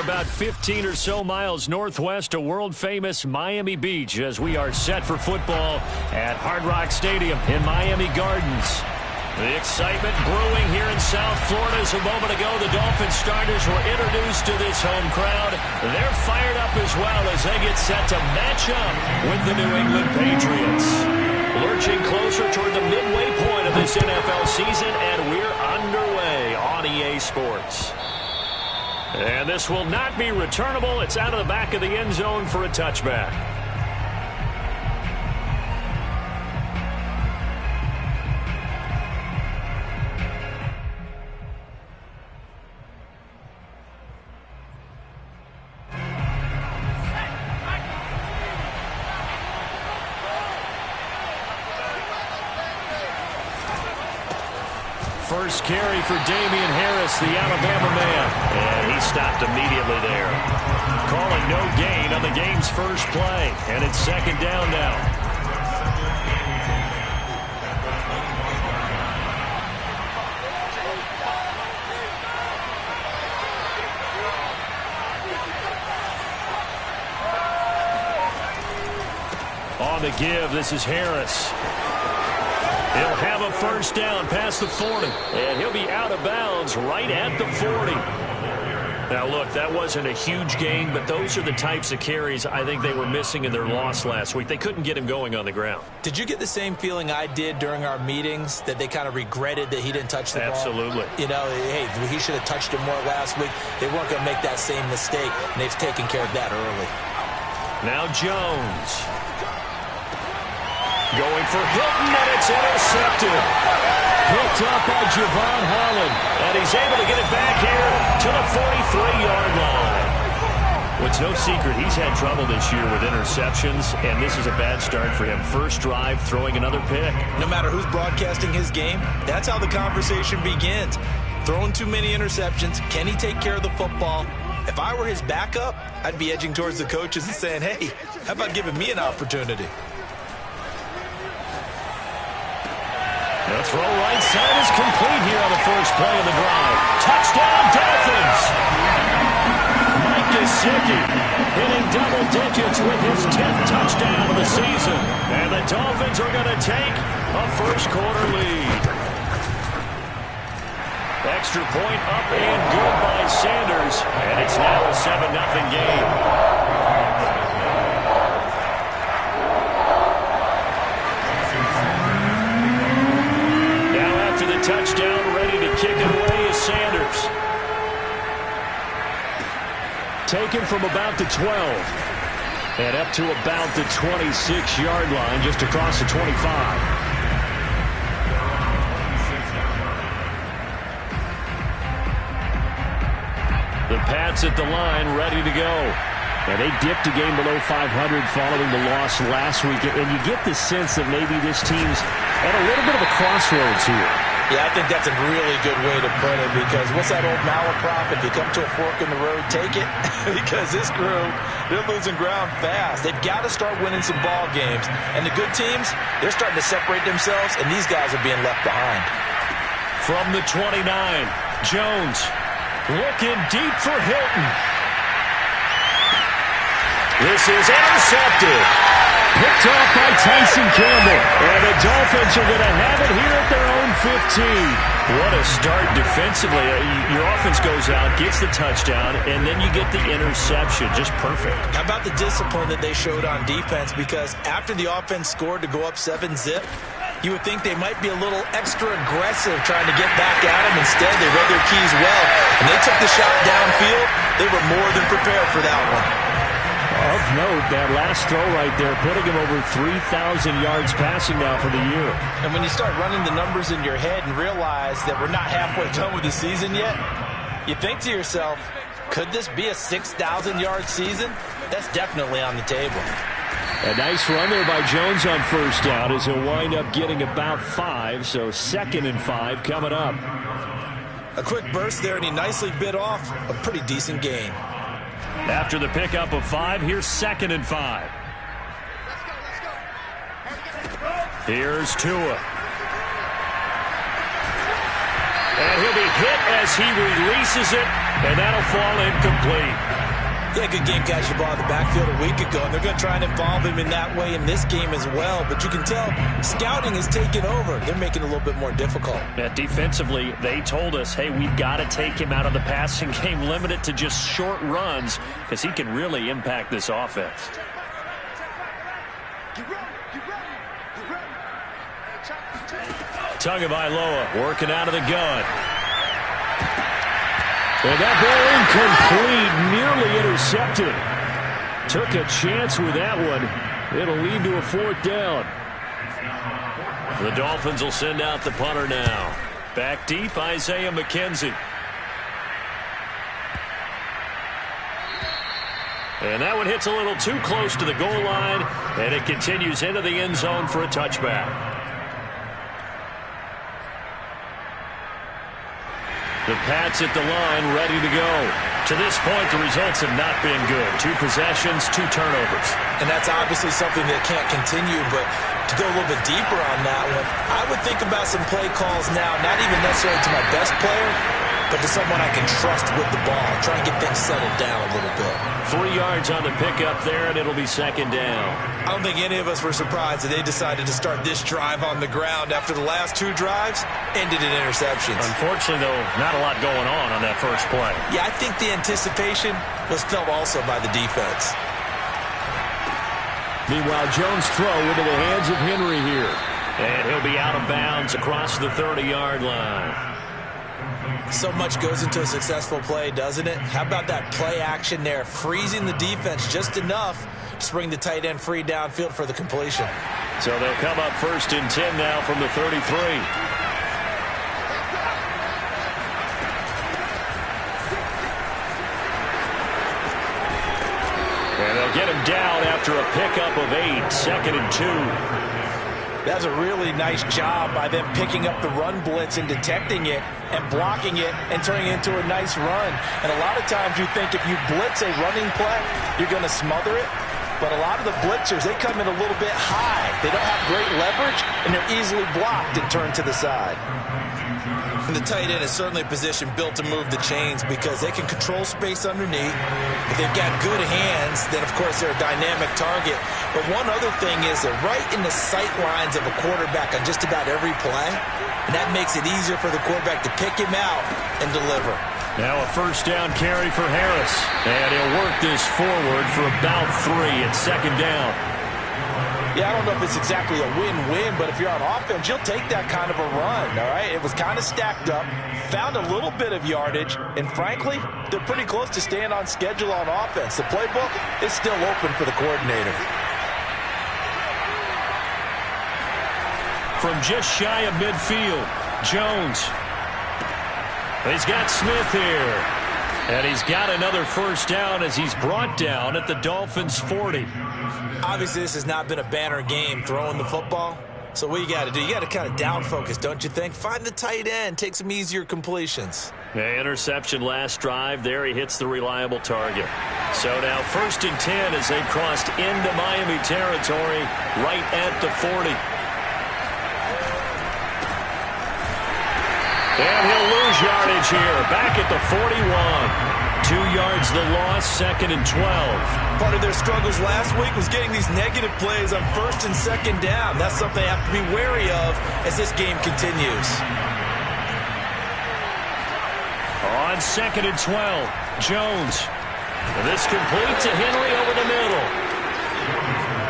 about 15 or so miles northwest of world-famous Miami Beach as we are set for football at Hard Rock Stadium in Miami Gardens. The excitement brewing here in South Florida as a moment ago the Dolphins starters were introduced to this home crowd. They're fired up as well as they get set to match up with the New England Patriots. Lurching closer toward the midway point of this NFL season, and we're underway on EA Sports. And this will not be returnable. It's out of the back of the end zone for a touchback. First carry for Damian Harris, the Alabama man. And he stopped immediately there. Calling no gain on the game's first play. And it's second down now. On the give, this is Harris. He'll have a first down past the 40. And he'll be out of bounds right at the 40. Now, look, that wasn't a huge gain, but those are the types of carries I think they were missing in their loss last week. They couldn't get him going on the ground. Did you get the same feeling I did during our meetings, that they kind of regretted that he didn't touch the ball? Absolutely. You know, hey, he should have touched it more last week. They weren't going to make that same mistake, and they've taken care of that early. Now Jones. Going for Hilton, and it's intercepted. Picked up by Javon Holland. And he's able to get it back here to the 43-yard line. Well, it's no secret he's had trouble this year with interceptions, and this is a bad start for him. First drive, throwing another pick. No matter who's broadcasting his game, that's how the conversation begins. Throwing too many interceptions. Can he take care of the football? If I were his backup, I'd be edging towards the coaches and saying, hey, how about giving me an opportunity? The throw right side is complete here on the first play of the drive. Touchdown, Dolphins! Mike Gesicki hitting double digits with his 10th touchdown of the season. And the Dolphins are going to take a first-quarter lead. Extra point up and good by Sanders. And it's now a 7-0 game. Touchdown, ready to kick it away is Sanders. Taken from about the 12. And up to about the 26-yard line, just across the 25. The Pats at the line, ready to go. And they dipped a game below 500 following the loss last week. And you get the sense that maybe this team's at a little bit of a crossroads here. Yeah, I think that's a really good way to put it, because what's that old malaprop? If you come to a fork in the road, take it. Because this crew, they're losing ground fast. They've got to start winning some ball games. And the good teams, they're starting to separate themselves, and these guys are being left behind. From the 29, Jones looking deep for Hilton. This is intercepted. Picked off by Tyson Campbell. And the Dolphins are going to have it here at their own 15. What a start defensively. Your offense goes out, gets the touchdown, and then you get the interception. Just perfect. How about the discipline that they showed on defense? Because after the offense scored to go up 7-zip, you would think they might be a little extra aggressive trying to get back at them. Instead, they read their keys well, and they took the shot downfield. They were more than prepared for that one. Of note, that last throw right there, putting him over 3,000 yards passing now for the year. And when you start running the numbers in your head and realize that we're not halfway done with the season yet, you think to yourself, could this be a 6,000-yard season? That's definitely on the table. A nice run there by Jones on first down as he'll wind up getting about 5, so 2nd and 5 coming up. A quick burst there, and he nicely bit off a pretty decent gain. After the pickup of 5, here's 2nd and 5. Here's Tua. And he'll be hit as he releases it, and that'll fall incomplete. Yeah, good game catching ball in the backfield a week ago, and they're going to try and involve him in that way in this game as well. But you can tell scouting is taking over. They're making it a little bit more difficult. Yeah, defensively, they told us, hey, we've got to take him out of the passing game, limit it to just short runs, because he can really impact this offense. Tagovailoa working out of the gun. And that ball incomplete, nearly intercepted. Took a chance with that one. It'll lead to a 4th down. The Dolphins will send out the punter now. Back deep, Isaiah McKenzie. And that one hits a little too close to the goal line, and it continues into the end zone for a touchback. The Pats at the line, ready to go. To this point, the results have not been good. 2 possessions, 2 turnovers. And that's obviously something that can't continue, but to go a little bit deeper on that one, I would think about some play calls now, not even necessarily to my best player, but to someone I can trust with the ball. Try and get things settled down a little bit. 3 yards on the pickup there, and it'll be 2nd down. I don't think any of us were surprised that they decided to start this drive on the ground after the last 2 drives ended in interceptions. Unfortunately, though, not a lot going on that first play. Yeah, I think the anticipation was felt also by the defense. Meanwhile, Jones' throw into the hands of Henry here. And he'll be out of bounds across the 30-yard line. So much goes into a successful play, doesn't it? How about that play action there, freezing the defense just enough to bring the tight end free downfield for the completion. So they'll come up 1st and 10 now from the 33. And they'll get him down after a pickup of 8, 2nd and 2. That's a really nice job by them picking up the run blitz and detecting it and blocking it and turning it into a nice run. And a lot of times you think if you blitz a running play, you're going to smother it. But a lot of the blitzers, they come in a little bit high. They don't have great leverage, and they're easily blocked and turned to the side. And the tight end is certainly a position built to move the chains because they can control space underneath. If they've got good hands, then, of course, they're a dynamic target. But one other thing is they're right in the sight lines of a quarterback on just about every play, and that makes it easier for the quarterback to pick him out and deliver. Now a 1st down carry for Harris. And he'll work this forward for about 3 at 2nd down. Yeah, I don't know if it's exactly a win-win, but if you're on offense, you'll take that kind of a run, all right? It was kind of stacked up, found a little bit of yardage, and frankly, they're pretty close to staying on schedule on offense. The playbook is still open for the coordinator. From just shy of midfield, Jones. He's got Smith here. And he's got another 1st down as he's brought down at the Dolphins' 40. Obviously, this has not been a banner game throwing the football. So what you got to do, you got to kind of down focus, don't you think? Find the tight end, take some easier completions. Yeah, interception last drive. There he hits the reliable target. So now 1st and 10 as they've crossed into Miami territory right at the 40. And he'll lose yardage here, back at the 41. 2 yards the loss, 2nd and 12. Part of their struggles last week was getting these negative plays on 1st and 2nd down. That's something they have to be wary of as this game continues. On 2nd and 12, Jones. This complete to Henry over the middle.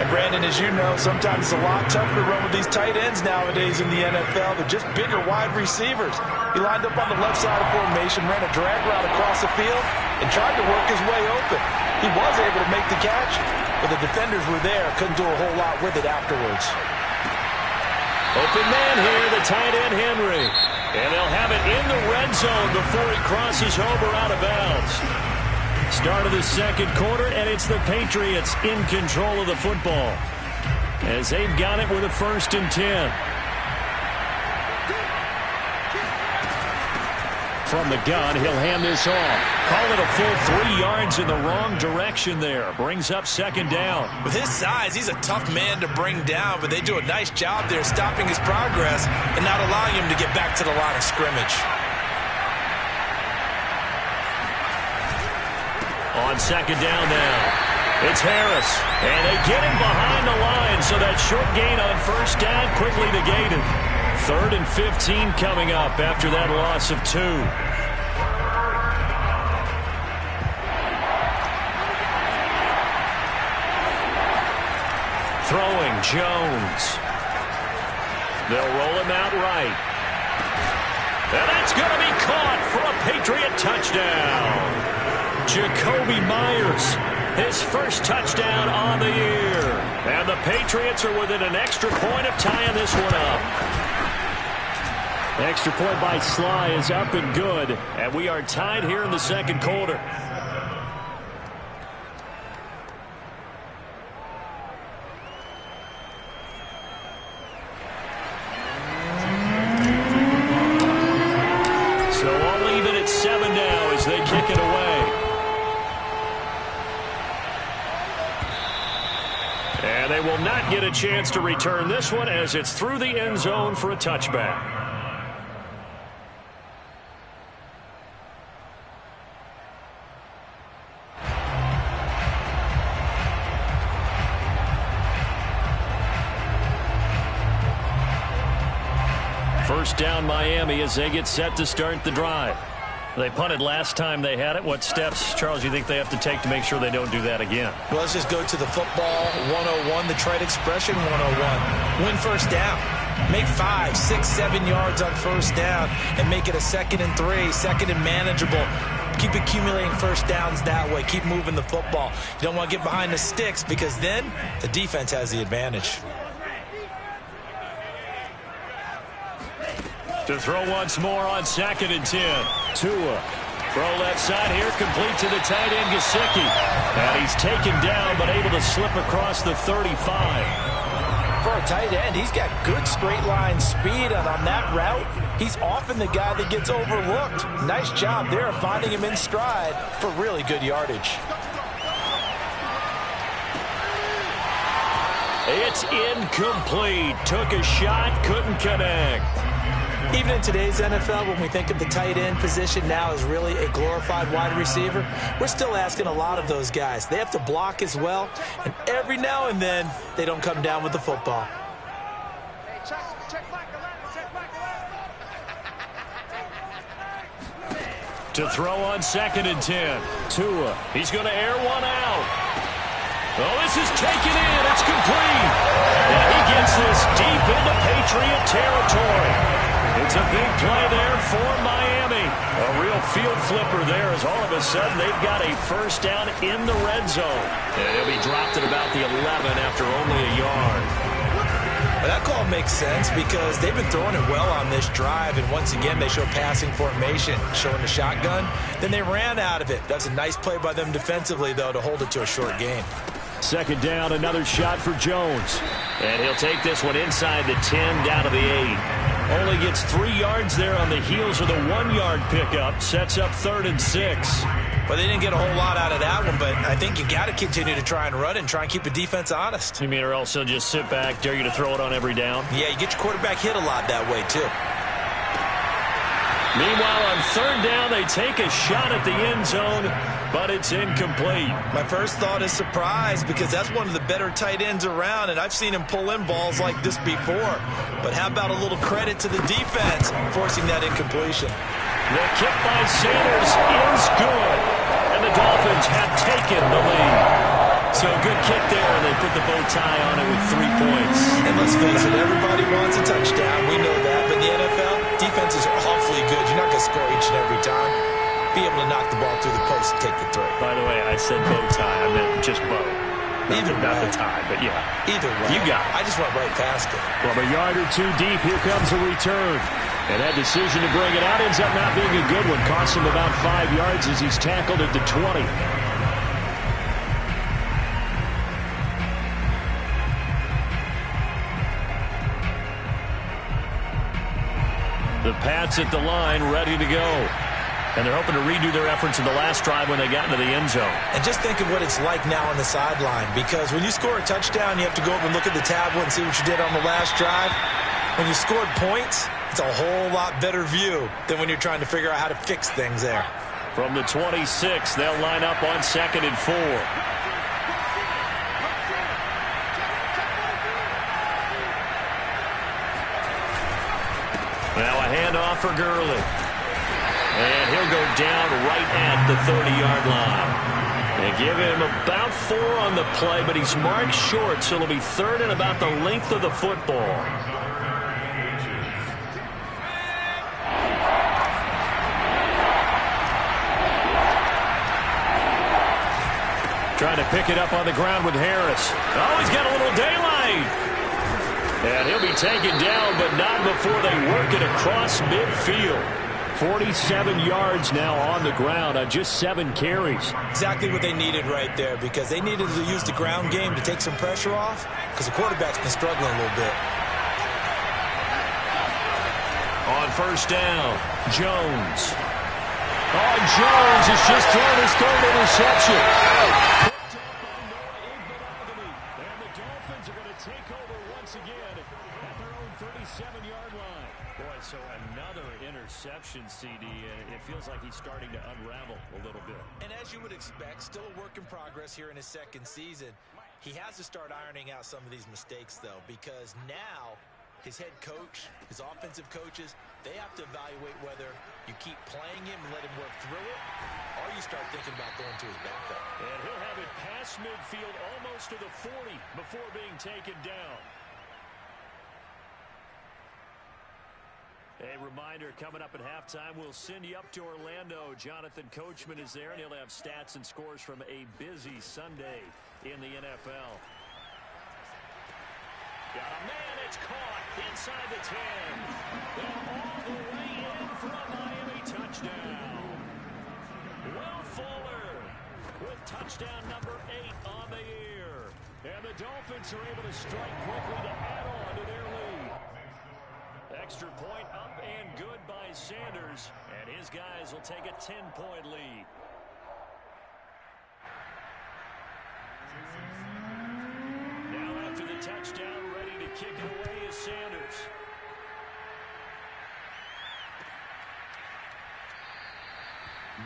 And Brandon, as you know, sometimes it's a lot tougher to run with these tight ends nowadays in the NFL. They're just bigger wide receivers. He lined up on the left side of formation, ran a drag route across the field, and tried to work his way open. He was able to make the catch, but the defenders were there. Couldn't do a whole lot with it afterwards. Open man here, the tight end Henry. And they'll have it in the red zone before he crosses over out of bounds. Start of the 2nd quarter, and it's the Patriots in control of the football as they've got it with a 1st and 10. From the gun, he'll hand this off. Call it a full 3 yards in the wrong direction there. Brings up 2nd down. With his size, he's a tough man to bring down, but they do a nice job there stopping his progress and not allowing him to get back to the line of scrimmage. On second down now. It's Harris, and they get him behind the line, so that short gain on first down quickly negated. 3rd and 15 coming up after that loss of 2. Throwing Jones. They'll roll him out right. And that's going to be caught for a Patriot touchdown. Jacoby Myers, his first touchdown on the year. And the Patriots are within an extra point of tying this one up. Extra point by Sly is up and good. And we are tied here in the second quarter. So all even at 7 now as they kick it away. And they will not get a chance to return this one as it's through the end zone for a touchback. First down Miami as they get set to start the drive. They punted last time they had it. What steps, Charles, do you think they have to take to make sure they don't do that again? Well, let's just go to the football 101, the trite expression 101. Win first down. Make 5, 6, 7 yards on first down and make it a 2nd and 3, 2nd and manageable. Keep accumulating first downs that way. Keep moving the football. You don't want to get behind the sticks because then the defense has the advantage. To throw once more on 2nd and 10. Tua. Throw left side here, complete to the tight end, Gesicki. And he's taken down, but able to slip across the 35. For a tight end, he's got good straight line speed, and on that route, he's often the guy that gets overlooked. Nice job there of finding him in stride for really good yardage. It's incomplete. Took a shot, couldn't connect. Even in today's NFL, when we think of the tight end position now as really a glorified wide receiver, we're still asking a lot of those guys. They have to block as well, and every now and then, they don't come down with the football. To throw on 2nd and 10. Tua. He's going to air one out. Oh, this is taken in. It's complete. And he gets this deep into Patriot territory. It's a big play there for Miami. A real field flipper there as all of a sudden they've got a first down in the red zone. And he'll be dropped at about the 11 after only a yard. Well, that call makes sense because they've been throwing it well on this drive, and once again they show passing formation, showing the shotgun. Then they ran out of it. That's a nice play by them defensively, though, to hold it to a short gain. 2nd down, another shot for Jones. And he'll take this one inside the 10 down to the 8. Only gets 3 yards there on the heels of the 1-yard pickup. Sets up 3rd and 6. Well, they didn't get a whole lot out of that one, but I think you got to continue to try and run and try and keep the defense honest. You mean or else they'll just sit back, dare you to throw it on every down? Yeah, you get your quarterback hit a lot that way, too. Meanwhile, on 3rd down, they take a shot at the end zone, but it's incomplete. My first thought is surprise because that's one of the better tight ends around, and I've seen him pull in balls like this before. But how about a little credit to the defense forcing that incompletion? The kick by Sanders is good, and the Dolphins have taken the lead. So good kick there, and they put the bow tie on it with 3 points. And let's face it, everybody wants a touchdown. We know that, but in the NFL, defenses are awfully good. You're not going to score each and every time. Be able to knock the ball through the post and take the throw. By the way, I said bow tie. I meant just bow. Not the tie, but yeah. Either way. You got it. I just went right past it. From a yard or 2 deep, here comes a return. And that decision to bring it out ends up not being a good one. Costs him about 5 yards as he's tackled at the 20. The Pats at the line, ready to go. And they're hoping to redo their efforts in the last drive when they got into the end zone. And just think of what it's like now on the sideline, because when you score a touchdown, you have to go over and look at the tablet and see what you did on the last drive. When you scored points, it's a whole lot better view than when you're trying to figure out how to fix things there. From the 26, they'll line up on 2nd and 4. Now a handoff for Gurley. And he'll go down right at the 30-yard line. They give him about 4 on the play, but he's marked short, so it'll be 3rd and about the length of the football. Trying to pick it up on the ground with Harris. Oh, he's got a little daylight. And he'll be taken down, but not before they work it across midfield. 47 yards now on the ground on just 7 carries. Exactly what they needed right there, because they needed to use the ground game to take some pressure off, because the quarterback's been struggling a little bit. On 1st down, Jones. Oh, Jones has just thrown his 3rd interception. And the Dolphins are going to take over once again at their own 37-yard line. Boy, so another interception, CD. It feels like he's starting to unravel a little bit. And as you would expect, still a work in progress here in his 2nd season. He has to start ironing out some of these mistakes, though, because now his head coach, his offensive coaches, they have to evaluate whether you keep playing him and let him work through it, or you start thinking about going to his backup. And he'll have it past midfield almost to the 40 before being taken down. A reminder, coming up at halftime, we'll send you up to Orlando. Jonathan Coachman is there, and he'll have stats and scores from a busy Sunday in the NFL. Got a man, it's caught inside the 10. And all the way in for a Miami touchdown. Will Fuller with touchdown number 8 on the year. And the Dolphins are able to strike quickly to add on to their lead. Extra point up and good by Sanders. And his guys will take a 10-point lead. Now after the touchdown, ready to kick it away is Sanders.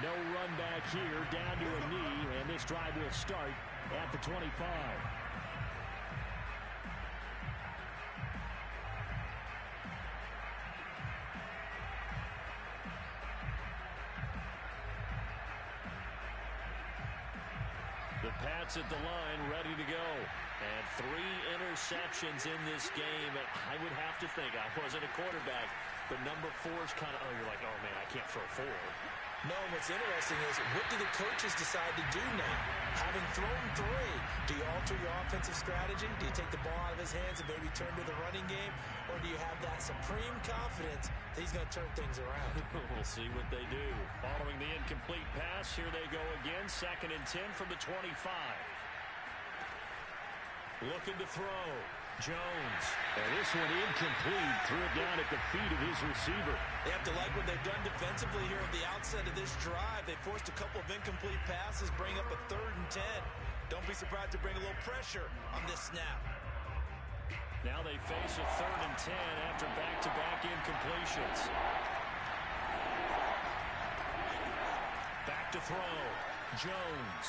No run back here, down to a knee, and this drive will start at the 25. The Pats at the line, ready to go. And 3 interceptions in this game. And I would have to think, I wasn't a quarterback, but number 4 is kind of, you're like, oh, man, I can't throw 4. No, what's interesting is, what do the coaches decide to do now? Having thrown 3, do you alter your offensive strategy? Do you take the ball out of his hands and maybe turn to the running game? Or do you have that supreme confidence that he's going to turn things around? We'll see what they do. Following the incomplete pass, here they go again. 2nd and 10 from the 25. Looking to throw. Jones. And this one incomplete. Threw it down at the feet of his receiver. They have to like what they've done defensively here at the outset of this drive. They forced a couple of incomplete passes, bring up a 3rd and 10. Don't be surprised to bring a little pressure on this snap. Now they face a 3rd and 10 after back-to-back incompletions. Back to throw. Jones.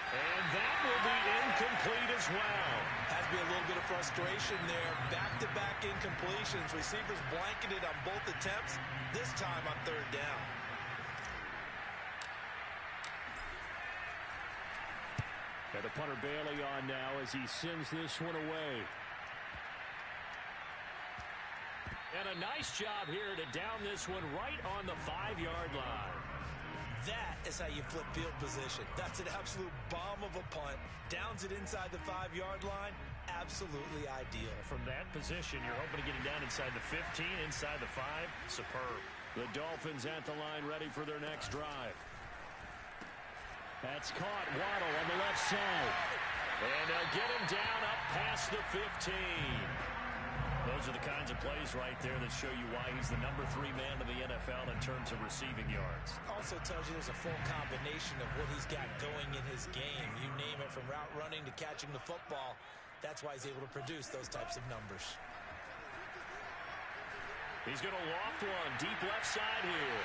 And that will be incomplete as well. Has to be a little bit of frustration there. Back-to-back incompletions. Receivers blanketed on both attempts, this time on 3rd down. Got the punter Bailey on now as he sends this one away. And a nice job here to down this one right on the 5-yard line. That is how you flip field position. That's an absolute bomb of a punt. Downs it inside the 5-yard line. Absolutely ideal. From that position, you're hoping to get it down inside the 15, inside the 5. Superb. The Dolphins at the line, ready for their next drive. That's caught. Waddle on the left side. And they'll get him down up past the 15. Those are the kinds of plays right there that show you why he's the number 3 man in the NFL in terms of receiving yards. Also tells you there's a full combination of what he's got going in his game. You name it, from route running to catching the football. That's why he's able to produce those types of numbers. He's going to loft one deep left side here.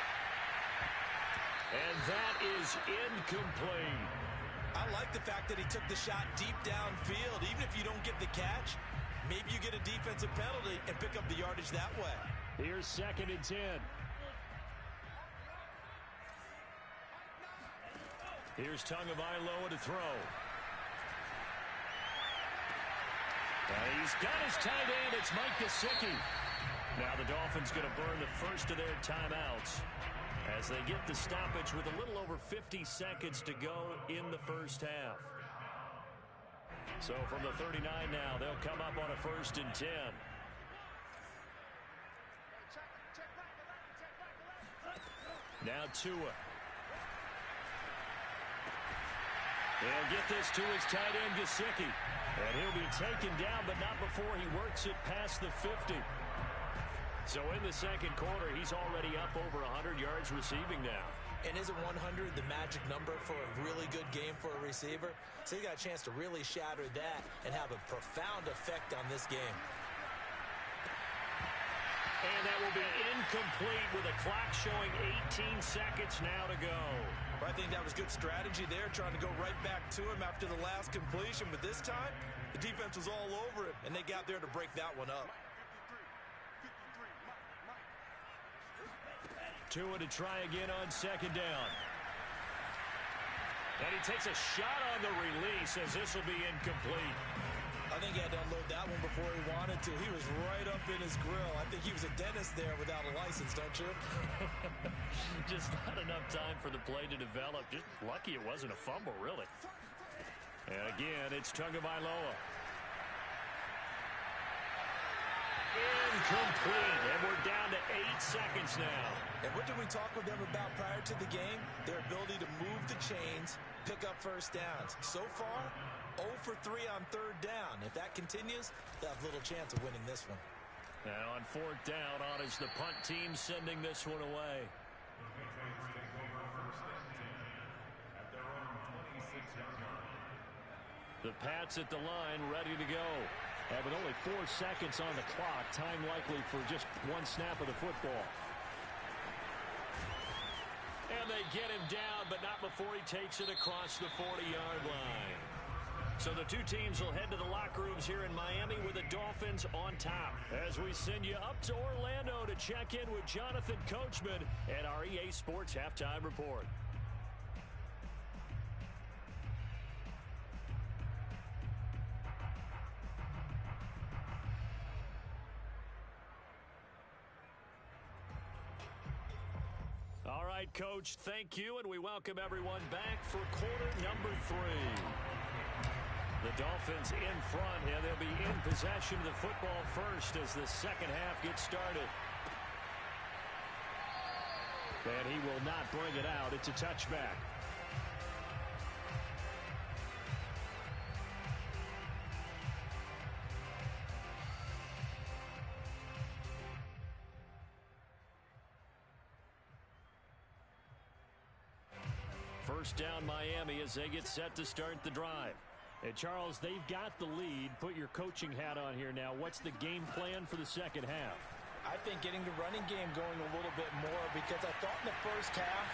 And that is incomplete. I like the fact that he took the shot deep downfield. Even if you don't get the catch, maybe you get a defensive penalty and pick up the yardage that way. Here's 2nd and 10. Here's Tagovailoa to throw. And he's got his tight end. It's Mike Gesicki. Now the Dolphins going to burn the first of their timeouts as they get the stoppage with a little over 50 seconds to go in the first half. So from the 39 now, they'll come up on a 1st and 10. Now Tua. He'll get this to his tight end, Gesicki. And he'll be taken down, but not before he works it past the 50. So in the second quarter, he's already up over 100 yards receiving now. And isn't 100 the magic number for a really good game for a receiver? So he got a chance to really shatter that and have a profound effect on this game. And that will be incomplete with a clock showing 18 seconds now to go. I think that was good strategy there, trying to go right back to him after the last completion. But this time, the defense was all over him, and they got there to break that one up. Tua to try again on 2nd down. And he takes a shot on the release as this will be incomplete. I think he had to unload that one before he wanted to. He was right up in his grill. I think he was a dentist there without a license, don't you? Just not enough time for the play to develop. Just lucky it wasn't a fumble, really. And again, it's Tagovailoa. Incomplete, and we're down to 8 seconds now. And what did we talk with them about prior to the game? Their ability to move the chains, pick up first downs. So far, 0 for 3 on 3rd down. If that continues, they'll have little chance of winning this one. And on 4th down, on is the punt team sending this one away. The Pats at the line, ready to go. And with only 4 seconds on the clock, time likely for just one snap of the football. And they get him down, but not before he takes it across the 40-yard line. So the two teams will head to the locker rooms here in Miami with the Dolphins on top. As we send you up to Orlando to check in with Jonathan Coachman at our EA Sports Halftime Report. All right, Coach, thank you, and we welcome everyone back for quarter number 3. The Dolphins in front, and they'll be in possession of the football first as the second half gets started. And he will not bring it out. It's a touchback. First down Miami as they get set to start the drive. And Charles, they've got the lead. Put your coaching hat on here now. What's the game plan for the second half? I think getting the running game going a little bit more, because I thought in the first half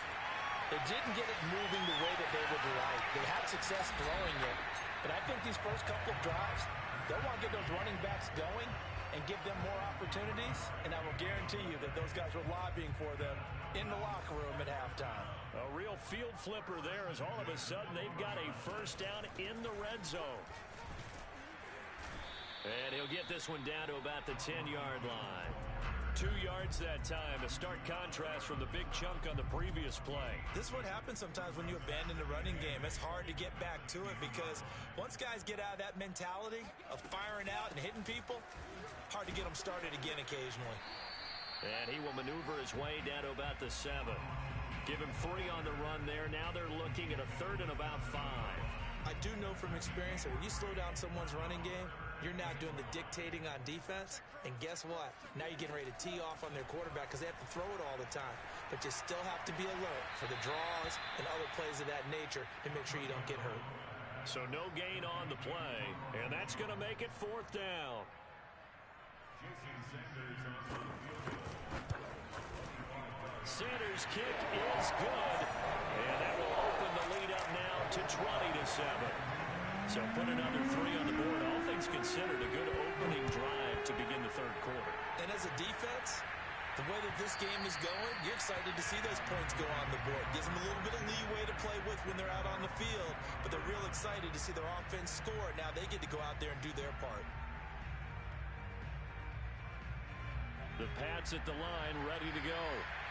they didn't get it moving the way that they would like. They had success throwing it. But I think these first couple of drives, they'll want to get those running backs going and give them more opportunities, and I will guarantee you that those guys were lobbying for them in the locker room at halftime. A real field flipper there as all of a sudden they've got a first down in the red zone. And he'll get this one down to about the 10-yard line. 2 yards that time, a stark contrast from the big chunk on the previous play. This is what happens sometimes when you abandon the running game. It's hard to get back to it because once guys get out of that mentality of firing out and hitting people, hard to get them started again occasionally. And he will maneuver his way down to about the 7. Give him 3 on the run there. Now they're looking at a 3rd and about 5. I do know from experience that when you slow down someone's running game, you're now doing the dictating on defense. And guess what? Now you're getting ready to tee off on their quarterback because they have to throw it all the time. But you still have to be alert for the draws and other plays of that nature and make sure you don't get hurt. So no gain on the play, and that's going to make it 4th down. Sanders' kick is good. And that will open the lead up now to 20-7. So put another 3 on the board. All things considered, a good opening drive to begin the third quarter. And as a defense, the way that this game is going, you're excited to see those points go on the board. Gives them a little bit of leeway to play with when they're out on the field. But they're real excited to see their offense score. Now they get to go out there and do their part. The Pats at the line, ready to go.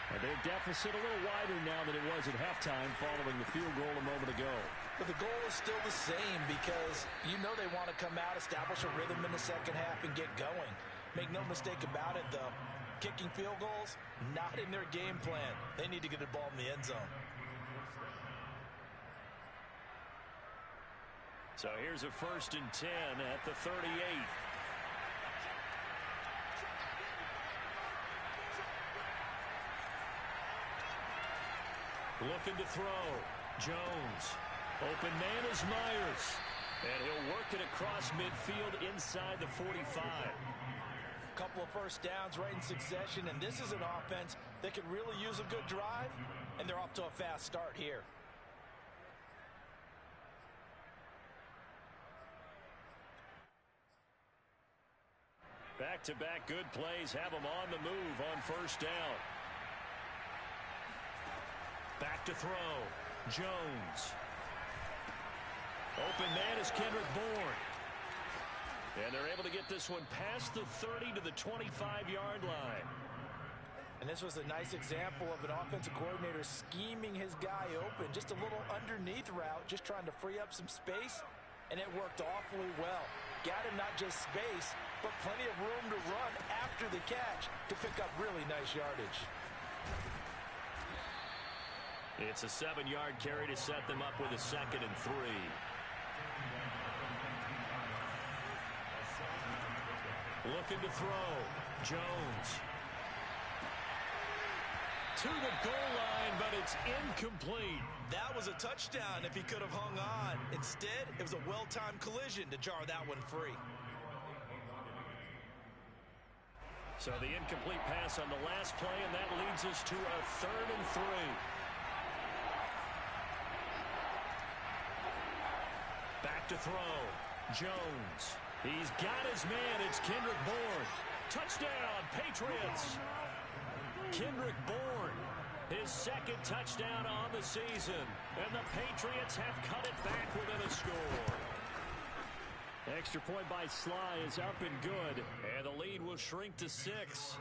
And their deficit a little wider now than it was at halftime following the field goal a moment ago. But the goal is still the same because you know they want to come out, establish a rhythm in the second half, and get going. Make no mistake about it, though. Kicking field goals, not in their game plan. They need to get the ball in the end zone. So here's a 1st and 10 at the 38. Looking to throw. Jones. Open man is Myers. And he'll work it across midfield inside the 45. Couple of first downs right in succession, and this is an offense that could really use a good drive, and they're off to a fast start here. Back-to-back good plays have them on the move on 1st down. Back to throw. Jones. Open man is Kendrick Bourne. And they're able to get this one past the 30 to the 25-yard line. And this was a nice example of an offensive coordinator scheming his guy open. Just a little underneath route, just trying to free up some space. And it worked awfully well. Got him not just space, but plenty of room to run after the catch to pick up really nice yardage. It's a 7-yard carry to set them up with a 2nd and 3. Looking to throw. Jones. To the goal line, but it's incomplete. That was a touchdown if he could have hung on. Instead, it was a well-timed collision to jar that one free. So the incomplete pass on the last play, and that leads us to a 3rd and 3. Back to throw. Jones. He's got his man. It's Kendrick Bourne. Touchdown, Patriots. Kendrick Bourne, his 2nd touchdown on the season. And the Patriots have cut it back within a score. Extra point by Sly is up and good. And the lead will shrink to 6.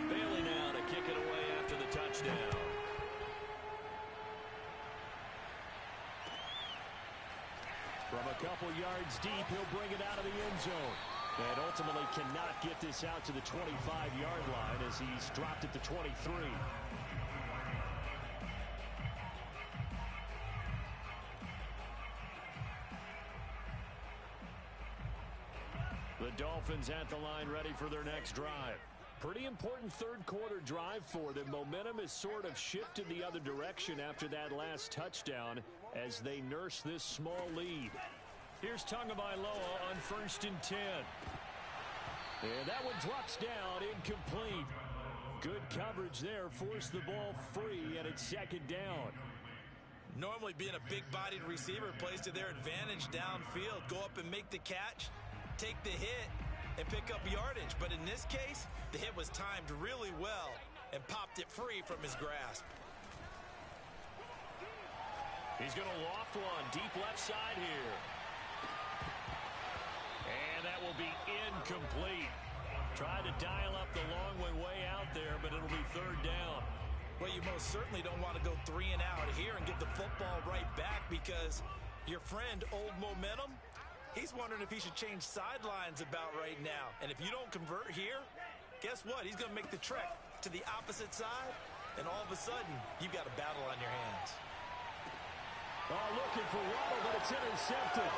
Bailey now to kick it away after the touchdown. From a couple yards deep, he'll bring it out of the end zone. And ultimately cannot get this out to the 25-yard line as he's dropped it to 23. The Dolphins at the line ready for their next drive. Pretty important third quarter drive for them. Momentum has sort of shifted the other direction after that last touchdown as they nurse this small lead. Here's Tagovailoa on 1st and 10. And that one drops down, incomplete. Good coverage there, forced the ball free, and it's 2nd down. Normally being a big-bodied receiver plays to their advantage downfield. Go up and make the catch, take the hit, and pick up yardage. But in this case, the hit was timed really well and popped it free from his grasp. He's going to loft one deep left side here. And that will be incomplete. Tried to dial up the long way out there, but it'll be 3rd down. Well, you most certainly don't want to go 3 and out here and get the football right back because your friend, Old Momentum, he's wondering if he should change sidelines about right now. And if you don't convert here, guess what? He's going to make the trek to the opposite side, and all of a sudden, you've got a battle on your hands. Oh, looking for Waddle, but it's intercepted.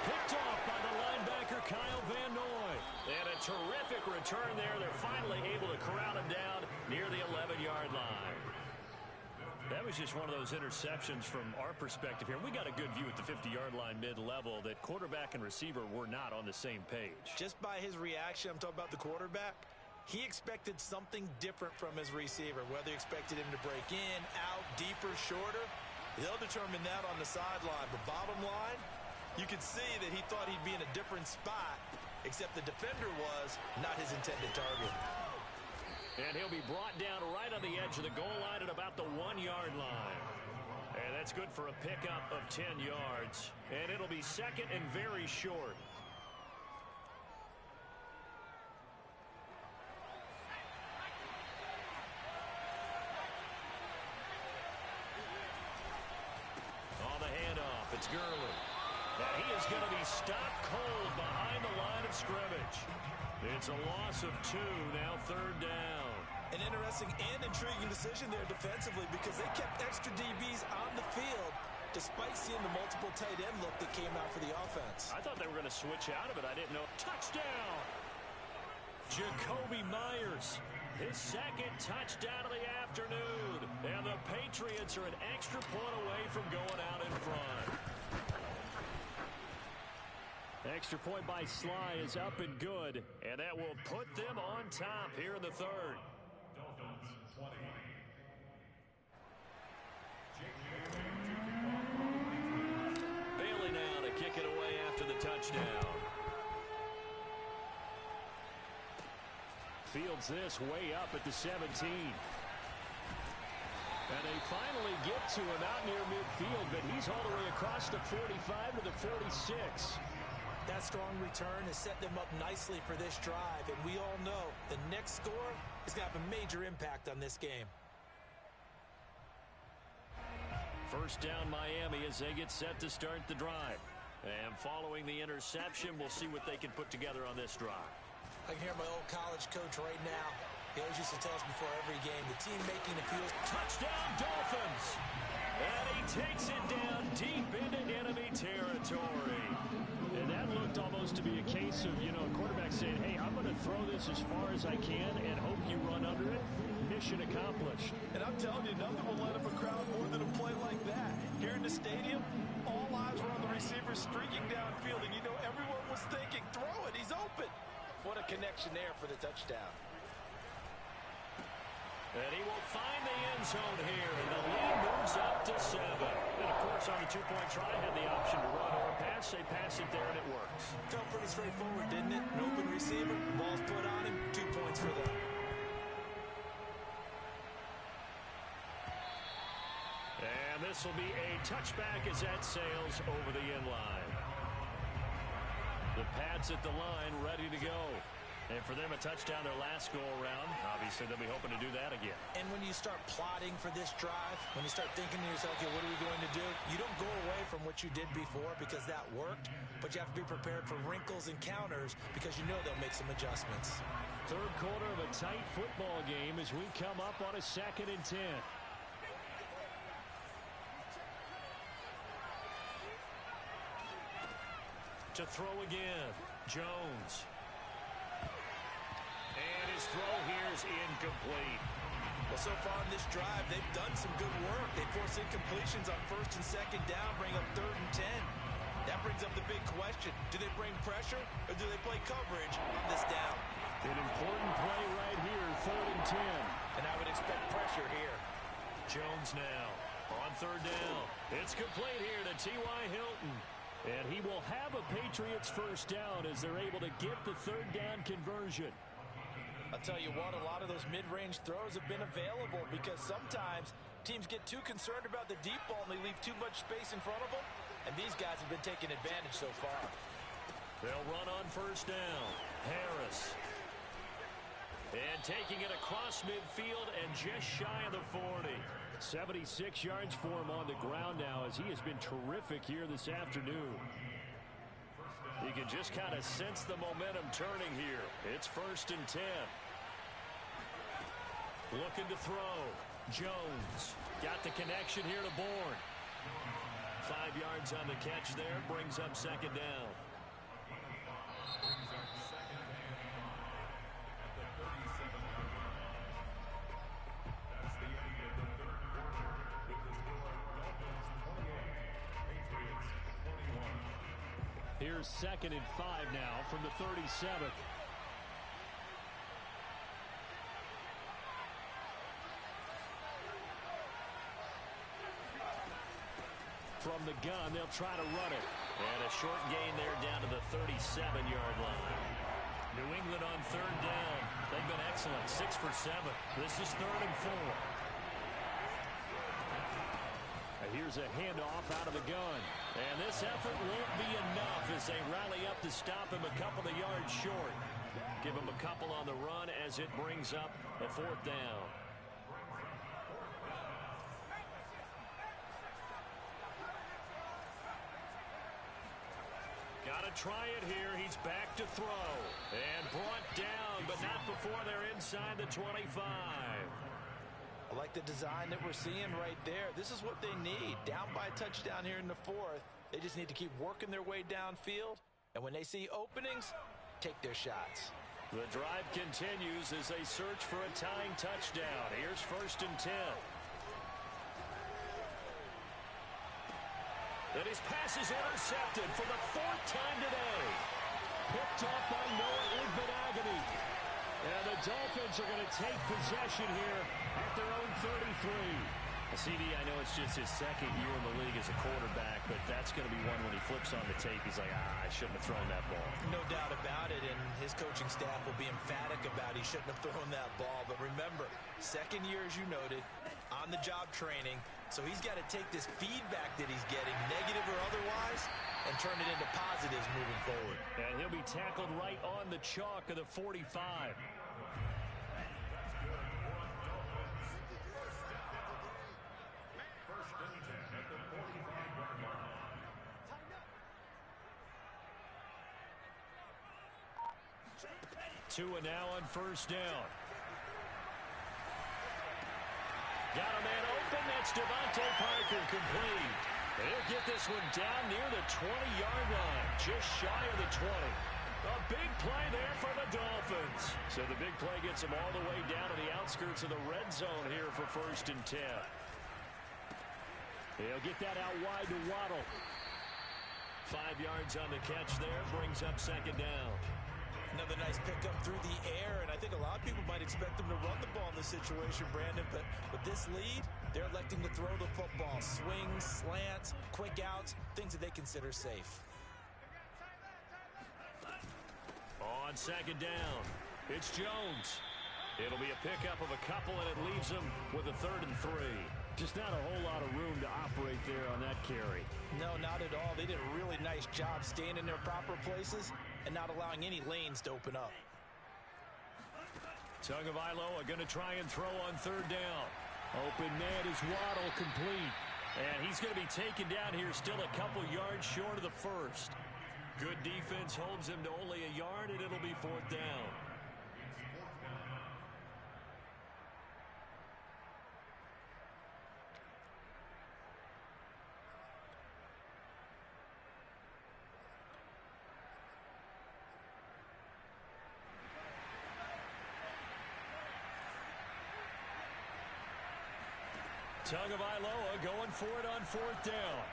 Picked off by the linebacker, Kyle Van Noy. And a terrific return there. They're finally able to corral him down near the 11-yard line. That was just one of those interceptions from our perspective here. We got a good view at the 50-yard line mid-level that quarterback and receiver were not on the same page. Just by his reaction, I'm talking about the quarterback, He expected something different from his receiver, whether he expected him to break in, out, deeper, shorter. They'll determine that on the sideline. But bottom line, you can see that he thought he'd be in a different spot, except the defender was not his intended target. And he'll be brought down right on the edge of the goal line at about the 1-yard line. And that's good for a pickup of 10 yards. And it'll be second and very short. On the handoff, it's Gurley. And he is going to be stopped cold behind the line of scrimmage. It's a loss of 2, now third down. An interesting and intriguing decision there defensively because they kept extra DBs on the field despite seeing the multiple tight end look that came out for the offense. I thought they were going to switch out of it. I didn't know. Touchdown! Jacoby Myers, his second touchdown of the afternoon. And the Patriots are an extra point away from going out in front. Extra point by Sly is up and good, and that will put them on top here in the third. Dolphins 20. Bailey now to kick it away after the touchdown. Fields this way up at the 17. And they finally get to him out near midfield, but he's all the way across the 45 to the 46. That strong return has set them up nicely for this drive, and we all know the next score is going to have a major impact on this game. First down Miami as they get set to start the drive. And following the interception, we'll see what they can put together on this drive. I can hear my old college coach right now. He always used to tell us before every game, the team making the field. Touchdown Dolphins! And he takes it down deep into enemy territory. And that looked almost to be a case of, a quarterback saying, hey, I'm going to throw this as far as I can and hope you run under it. Mission accomplished. And I'm telling you, nothing will light up a crowd more than a play like that. Here in the stadium, all eyes were on the receiver streaking downfield, and everyone was thinking, throw it, he's open. What a connection there for the touchdown. And he will find the end zone here, and the lead moves up to 7. And, of course, on the two-point try, had the option to run or pass. They pass it there, and it works. Felt pretty straightforward, didn't it? An open receiver, ball's put on him, 2 points for them. And this will be a touchback as that sails over the end line. The Pats at the line, ready to go. And for them, a touchdown their last go-around. Obviously, they'll be hoping to do that again. And when you start plotting for this drive, when you start thinking to yourself, okay, what are we going to do? You don't go away from what you did before because that worked, but you have to be prepared for wrinkles and counters because you know they'll make some adjustments. Third quarter of a tight football game as we come up on a 2nd and 10. To throw again, Jones. And his throw here is incomplete. Well, so far in this drive, they've done some good work. They force incompletions on 1st and 2nd down, bring up 3rd and 10. That brings up the big question. Do they bring pressure or do they play coverage on this down? An important play right here, 3rd and 10. And I would expect pressure here. Jones now on 3rd down. It's complete here to T.Y. Hilton. And he will have a Patriots first down as they're able to get the 3rd down conversion. I'll tell you what, a lot of those mid-range throws have been available because sometimes teams get too concerned about the deep ball and they leave too much space in front of them. And these guys have been taking advantage so far. They'll run on 1st down. Harris. And taking it across midfield and just shy of the 40. 76 yards for him on the ground now as he has been terrific here this afternoon. You can just kind of sense the momentum turning here. It's 1st and 10. Looking to throw. Jones got the connection here to Bourne. 5 yards on the catch there. Brings up 2nd down. Brings up 2nd and 5 at the 37-yard line. That's the end of the third quarter with the score Dolphins 28, Patriots 21. Here's 2nd and 5 now from the 37. From the gun, they'll try to run it. And a short gain there down to the 37-yard line. New England on third down. They've been excellent, 6 for 7. This is 3rd and 4. Here's a handoff out of the gun. And this effort won't be enough as they rally up to stop him a couple of yards short. Give him a couple on the run as it brings up a 4th down. Got to try it here. He's back to throw. And brought down, but not before they're inside the 25. I like the design that we're seeing right there. This is what they need. Down by a touchdown here in the 4th. They just need to keep working their way downfield. And when they see openings, take their shots. The drive continues as they search for a tying touchdown. Here's 1st and 10. And his pass is intercepted for the 4th time today. Picked up by Noah Igbenogany. And the Dolphins are going to take possession here at their own 33. CD, I know it's just his 2nd year in the league as a quarterback, but that's going to be one when he flips on the tape. He's like, I shouldn't have thrown that ball. No doubt about it, and his coaching staff will be emphatic about he shouldn't have thrown that ball. But remember, 2nd year, as you noted, on-the-job training, so he's got to take this feedback that he's getting, negative or otherwise, and turn it into positives moving forward. And he'll be tackled right on the chalk of the 45. Tua now on 1st down. Got a man open. That's Devontae Parker, complete. They'll get this one down near the 20-yard line, just shy of the 20. A big play there for the Dolphins. So the big play gets them all the way down to the outskirts of the red zone here for 1st and 10. They'll get that out wide to Waddle. 5 yards on the catch there, brings up 2nd down. Another nice pickup through the air, and I think a lot of people might expect them to run the ball in this situation, Brandon, but with this lead, they're electing to throw the football. Swings, slants, quick outs, things that they consider safe. On 2nd down, it's Jones. It'll be a pickup of a couple, and it leaves them with a 3rd and 3. Just not a whole lot of room to operate there on that carry. No, not at all. They did a really nice job staying in their proper places and not allowing any lanes to open up. Tagovailoa going to try and throw on 3rd down. Open man is Waddle, complete. And he's going to be taken down here still a couple yards short of the 1st. Good defense holds him to only a yard, and it'll be 4th down. Tagovailoa going for it on 4th down.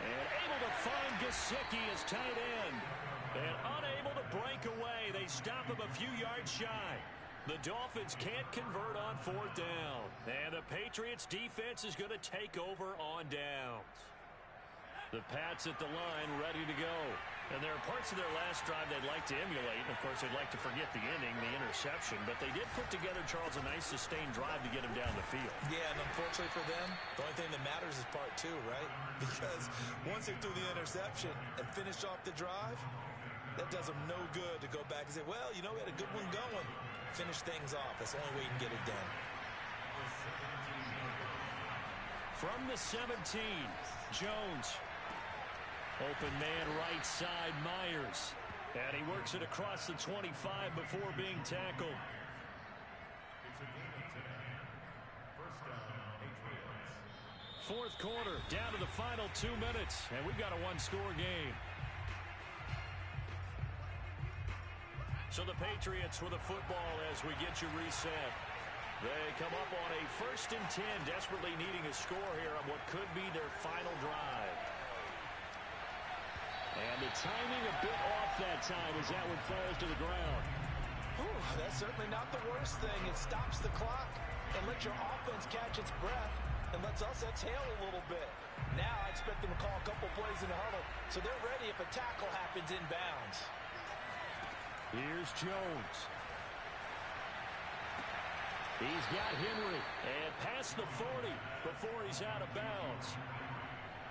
And able to find Gesicki as tight end. And unable to break away. They stop him a few yards shy. The Dolphins can't convert on 4th down. And the Patriots defense is going to take over on downs. The Pats at the line ready to go. And there are parts of their last drive they'd like to emulate. And, of course, they'd like to forget the inning, the interception. But they did put together, Charles, a nice sustained drive to get him down the field. Yeah, and unfortunately for them, the only thing that matters is part 2, right? Because once they threw the interception and finished off the drive, that does them no good to go back and say, well, you know, we had a good one going. Finish things off. That's the only way you can get it done. From the 17, Jones. Open man right side, Myers. And he works it across the 25 before being tackled. It's a game of 10. 1st down, Patriots. 4th quarter, down to the final 2 minutes. And we've got a one-score game. So the Patriots with a football as we get you reset. They come up on a 1st and 10, desperately needing a score here on what could be their final drive. And the timing a bit off that time as that one falls to the ground. That's certainly not the worst thing. It stops the clock and lets your offense catch its breath. and lets us exhale a little bit. Now I expect them to call a couple plays in the huddle, so they're ready if a tackle happens inbounds. Here's Jones. He's got Henry, and past the 40 before he's out of bounds.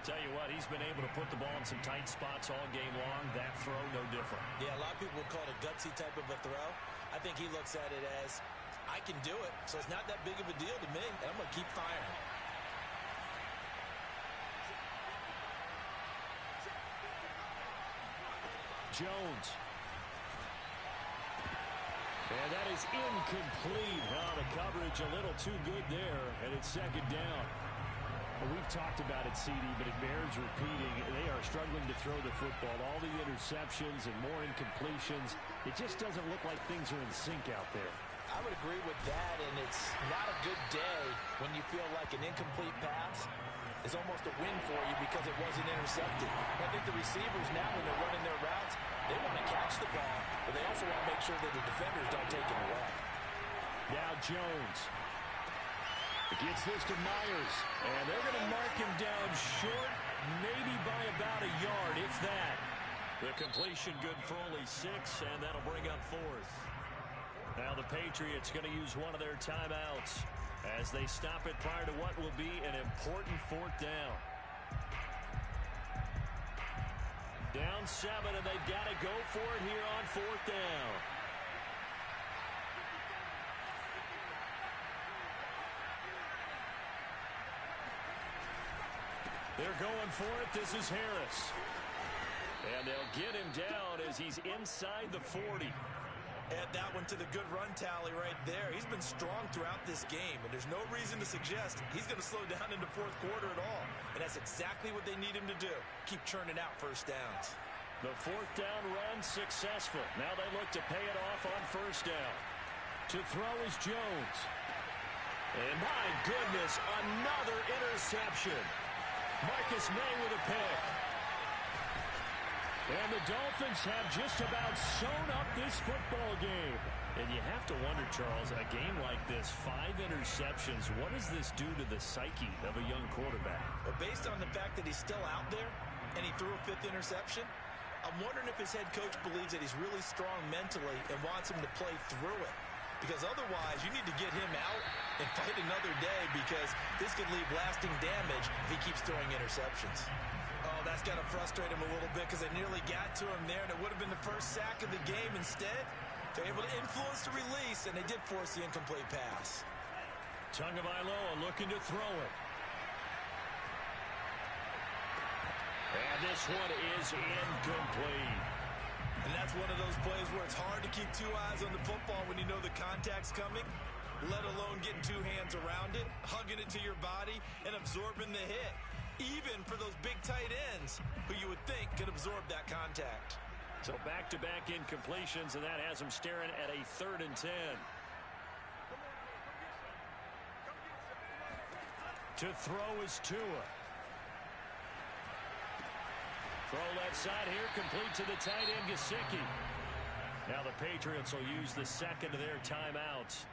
Tell you what, he's been able to put the ball in some tight spots all game long. That throw, no different. Yeah, a lot of people would call it a gutsy type of a throw. I think he looks at it as, I can do it, so it's not that big of a deal to me, and I'm going to keep firing. Jones. And that is incomplete. Oh, the coverage a little too good there, and it's second down. Well, we've talked about it, CD, but it bears repeating. They are struggling to throw the football. All the interceptions and more incompletions. It just doesn't look like things are in sync out there. I would agree with that, and it's not a good day when you feel like an incomplete pass is almost a win for you because it wasn't intercepted. I think the receivers now, when they're running their routes, they want to catch the ball, but they also want to make sure that the defenders don't take it away. Now Jones. Gets this to Myers, and they're going to mark him down short, maybe by about a yard, if that. The completion good for only 6, and that'll bring up 4th. Now the Patriots going to use one of their timeouts as they stop it prior to what will be an important 4th down. Down 7, and they've got to go for it here on 4th down. They're going for it. This is Harris. And they'll get him down as he's inside the 40. Add that one to the good run tally right there. He's been strong throughout this game, and there's no reason to suggest he's going to slow down in the 4th quarter at all. And that's exactly what they need him to do. Keep churning out first downs. The 4th down run successful. Now they look to pay it off on 1st down. To throw is Jones. And my goodness, another interception. Marcus May with a pick. And the Dolphins have just about sewn up this football game. And you have to wonder, Charles, a game like this, 5 interceptions, what does this do to the psyche of a young quarterback? Well, based on the fact that he's still out there and he threw a 5th interception, I'm wondering if his head coach believes that he's really strong mentally and wants him to play through it. Because otherwise, you need to get him out and fight another day because this could leave lasting damage if he keeps throwing interceptions. Oh, that's got to frustrate him a little bit because they nearly got to him there, and it would have been the first sack of the game. Instead, they're able to influence the release, and they did force the incomplete pass. Tagovailoa looking to throw it. And this one is incomplete. And that's one of those plays where it's hard to keep 2 eyes on the football when you know the contact's coming, let alone getting 2 hands around it, hugging it to your body, and absorbing the hit. Even for those big tight ends who you would think could absorb that contact. So back-to-back incompletions, and that has them staring at a 3rd and 10. To throw is Tua. Throw left side here, complete to the tight end, Gesicki. Now the Patriots will use the 2nd of their timeouts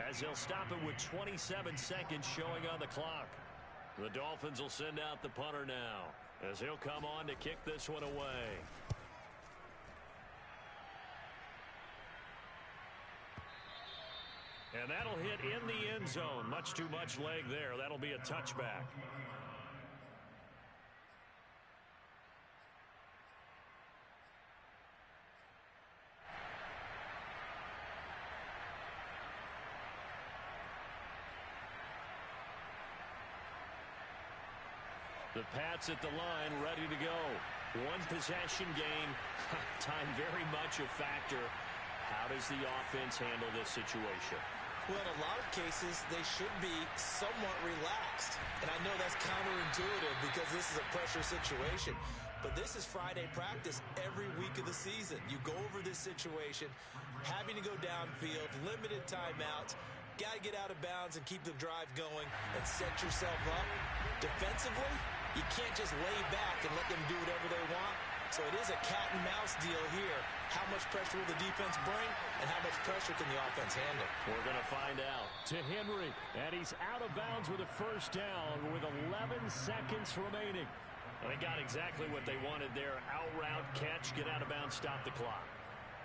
as they'll stop it with 27 seconds showing on the clock. The Dolphins will send out the punter now as he'll come on to kick this one away. And that'll hit in the end zone. Much too much leg there. That'll be a touchback. The Pats at the line, ready to go. 1 possession game. Time very much a factor. How does the offense handle this situation? Well, in a lot of cases, they should be somewhat relaxed. And I know that's counterintuitive because this is a pressure situation. But this is Friday practice every week of the season. You go over this situation, having to go downfield, limited timeouts, got to get out of bounds and keep the drive going and set yourself up. Defensively, you can't just lay back and let them do whatever they want. So it is a cat and mouse deal here. How much pressure will the defense bring, and how much pressure can the offense handle? We're going to find out. To Henry, and he's out of bounds with a first down with 11 seconds remaining. And they got exactly what they wanted there. Out route, catch, get out of bounds, stop the clock.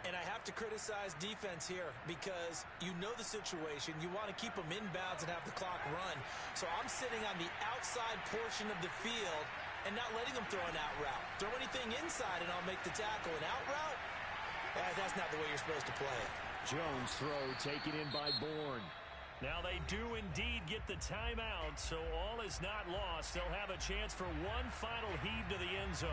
And I have to criticize defense here because you know the situation. You want to keep them inbounds and have the clock run. So I'm sitting on the outside portion of the field and not letting them throw an out route. Throw anything inside and I'll make the tackle. An out route? That's not the way you're supposed to play it. Jones throw taken in by Bourne. Now they do indeed get the timeout, so all is not lost. They'll have a chance for one final heave to the end zone.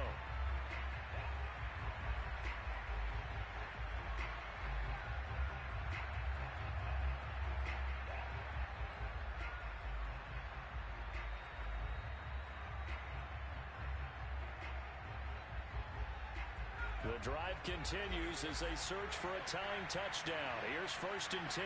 The drive continues as they search for a tying touchdown. Here's 1st and 10.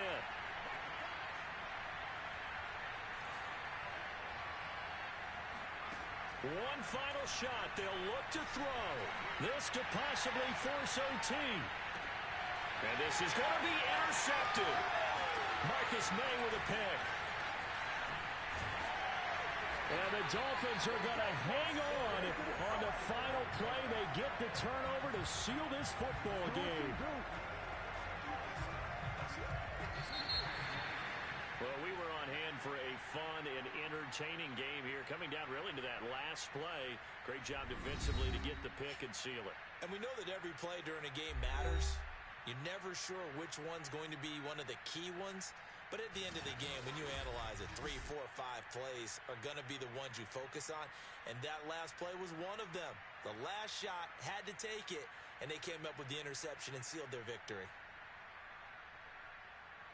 One final shot. They'll look to throw. This to possibly force OT. And this is going to be intercepted. Marcus May with a pick. And the Dolphins are going to hang on the final play. They get the turnover to seal this football game. Well, we were on hand for a fun and entertaining game here. Coming down really to that last play. Great job defensively to get the pick and seal it. And we know that every play during a game matters. You're never sure which one's going to be one of the key ones. But at the end of the game, when you analyze it, 3, 4, 5 plays are going to be the ones you focus on. And that last play was one of them. The last shot had to take it, and they came up with the interception and sealed their victory.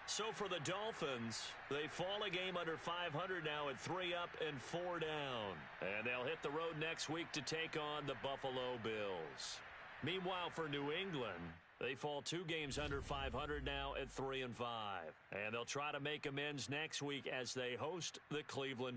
So for the Dolphins, they fall a game under 500 now at 3 up and 4 down. And they'll hit the road next week to take on the Buffalo Bills. Meanwhile, for New England, they fall 2 games under 500 now at 3 and 5. And they'll try to make amends next week as they host the Cleveland